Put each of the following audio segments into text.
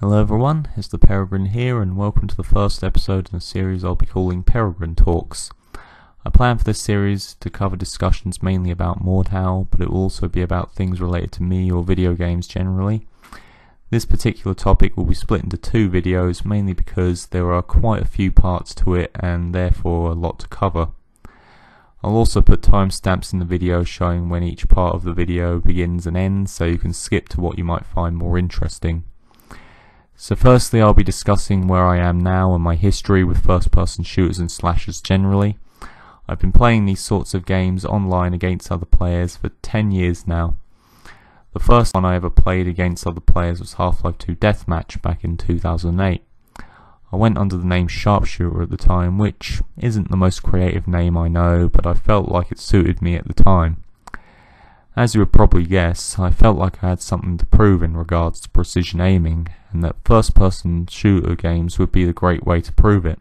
Hello everyone, it's the Peregr1ne here and welcome to the first episode in a series I'll be calling Peregr1ne Talks. I plan for this series to cover discussions mainly about Mordhau, but it will also be about things related to me or video games generally. This particular topic will be split into two videos, mainly because there are quite a few parts to it and therefore a lot to cover. I'll also put timestamps in the video showing when each part of the video begins and ends, so you can skip to what you might find more interesting. So firstly, I'll be discussing where I am now and my history with first-person shooters and slashers generally. I've been playing these sorts of games online against other players for 10 years now. The first one I ever played against other players was Half-Life 2 Deathmatch back in 2008. I went under the name Sharpshooter at the time, which isn't the most creative name I know, but I felt like it suited me at the time. As you would probably guess, I felt like I had something to prove in regards to precision aiming, and that first-person shooter games would be the great way to prove it.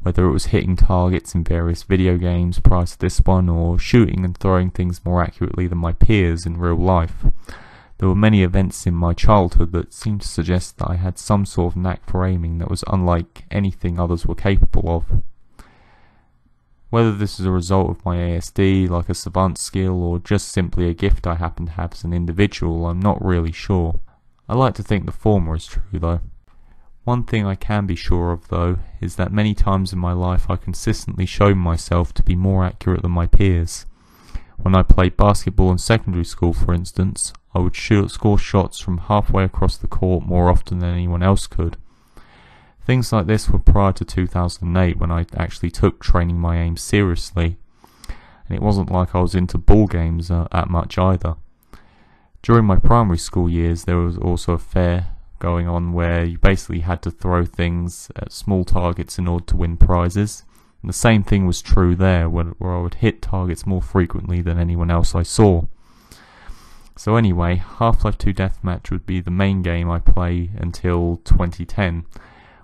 Whether it was hitting targets in various video games prior to this one, or shooting and throwing things more accurately than my peers in real life. There were many events in my childhood that seemed to suggest that I had some sort of knack for aiming that was unlike anything others were capable of. Whether this is a result of my ASD, like a savant skill, or just simply a gift I happen to have as an individual, I'm not really sure. I like to think the former is true though. One thing I can be sure of though, is that many times in my life I consistently shown myself to be more accurate than my peers. When I played basketball in secondary school, for instance, I would score shots from halfway across the court more often than anyone else could. Things like this were prior to 2008 when I actually took training my aim seriously, and it wasn't like I was into ball games that much either. During my primary school years there was also a fair going on where you basically had to throw things at small targets in order to win prizes. And the same thing was true there, where I would hit targets more frequently than anyone else I saw. So anyway, Half-Life 2 Deathmatch would be the main game I play until 2010,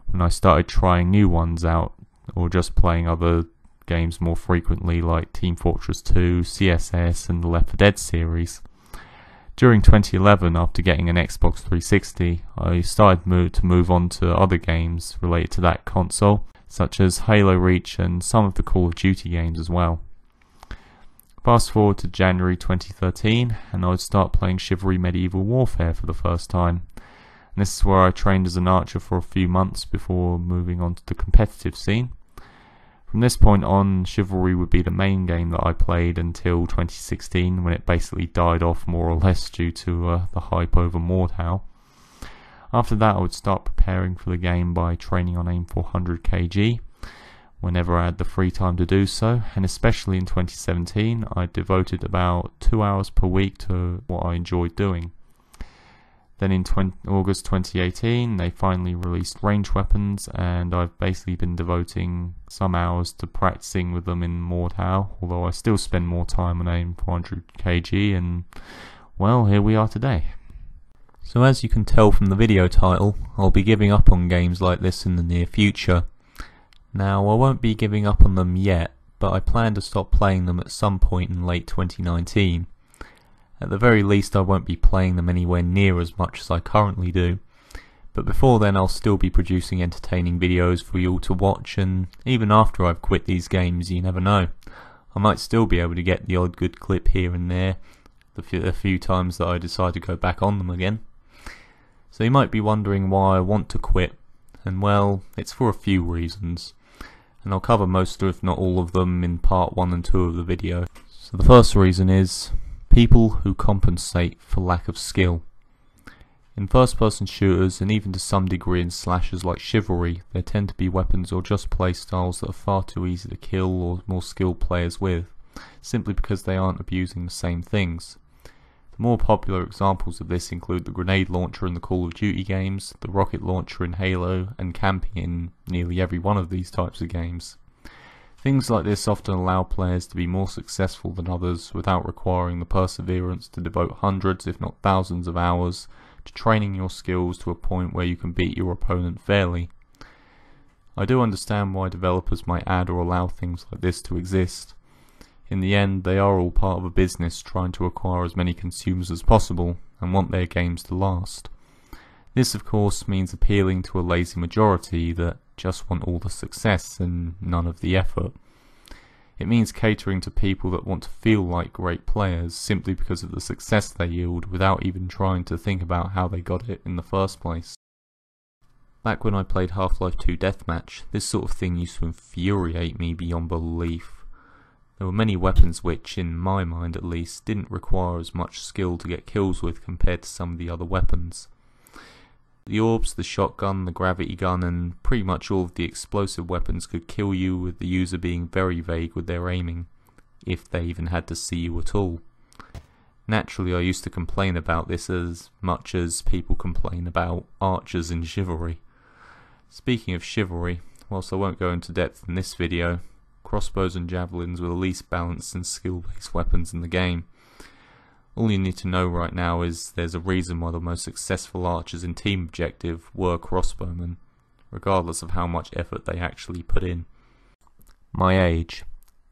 when I started trying new ones out, or just playing other games more frequently like Team Fortress 2, CSS and the Left 4 Dead series. During 2011, after getting an Xbox 360, I started to move on to other games related to that console, such as Halo Reach and some of the Call of Duty games as well. Fast forward to January 2013, and I would start playing Chivalry Medieval Warfare for the first time. And this is where I trained as an archer for a few months before moving on to the competitive scene. From this point on, Chivalry would be the main game that I played until 2016, when it basically died off more or less due to the hype over Mordhau. After that I would start preparing for the game by training on AIM 400 kg, whenever I had the free time to do so, and especially in 2017 I devoted about 2 hours per week to what I enjoyed doing. Then in August 2018 they finally released ranged weapons, and I've basically been devoting some hours to practicing with them in Mordhau, although I still spend more time on AIM 400 kg, and well, here we are today. So as you can tell from the video title, I'll be giving up on games like this in the near future. Now I won't be giving up on them yet, but I plan to stop playing them at some point in late 2019. At the very least I won't be playing them anywhere near as much as I currently do, but before then I'll still be producing entertaining videos for you all to watch, and even after I've quit these games, you never know. I might still be able to get the odd good clip here and there, a few times that I decide to go back on them again. So you might be wondering why I want to quit, and well, it's for a few reasons, and I'll cover most if not all of them in part 1 and 2 of the video. So the first reason is people who compensate for lack of skill. In first-person shooters, and even to some degree in slashers like Chivalry, there tend to be weapons or just playstyles that are far too easy to kill or more skilled players with, simply because they aren't abusing the same things. The more popular examples of this include the grenade launcher in the Call of Duty games, the rocket launcher in Halo, and camping in nearly every one of these types of games. Things like this often allow players to be more successful than others without requiring the perseverance to devote hundreds if not thousands of hours to training your skills to a point where you can beat your opponent fairly. I do understand why developers might add or allow things like this to exist. In the end, they are all part of a business trying to acquire as many consumers as possible and want their games to last. This of course means appealing to a lazy majority that just want all the success and none of the effort. It means catering to people that want to feel like great players simply because of the success they yield without even trying to think about how they got it in the first place. Back when I played Half-Life 2 Deathmatch, this sort of thing used to infuriate me beyond belief. There were many weapons which, in my mind at least, didn't require as much skill to get kills with compared to some of the other weapons. The orbs, the shotgun, the gravity gun, and pretty much all of the explosive weapons could kill you with the user being very vague with their aiming, if they even had to see you at all. Naturally, I used to complain about this as much as people complain about archers in Chivalry. Speaking of Chivalry, whilst I won't go into depth in this video, crossbows and javelins were the least balanced and skill-based weapons in the game. All you need to know right now is there's a reason why the most successful archers in Team Objective were crossbowmen, regardless of how much effort they actually put in. My age.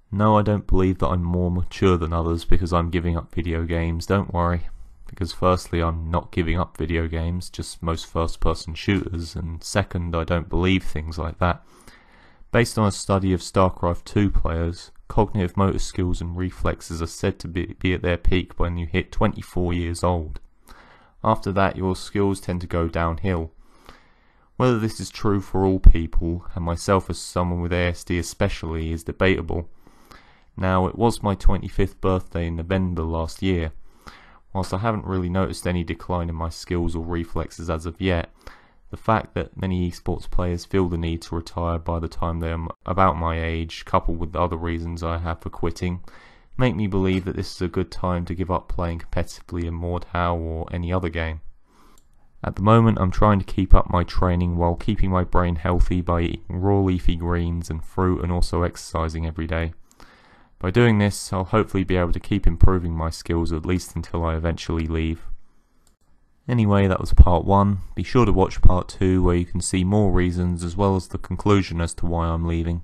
No, I don't believe that I'm more mature than others because I'm giving up video games, don't worry. Because firstly, I'm not giving up video games, just most first-person shooters, and second, I don't believe things like that. Based on a study of StarCraft 2 players, cognitive motor skills and reflexes are said to be at their peak when you hit 24 years old. After that, your skills tend to go downhill. Whether this is true for all people, and myself as someone with ASD especially, is debatable. Now, it was my 25th birthday in November last year. Whilst I haven't really noticed any decline in my skills or reflexes as of yet, the fact that many esports players feel the need to retire by the time they are about my age, coupled with the other reasons I have for quitting, make me believe that this is a good time to give up playing competitively in Mordhau or any other game. At the moment, I'm trying to keep up my training while keeping my brain healthy by eating raw leafy greens and fruit and also exercising every day. By doing this, I'll hopefully be able to keep improving my skills at least until I eventually leave. Anyway, that was part 1. Be sure to watch part 2 where you can see more reasons as well as the conclusion as to why I'm leaving.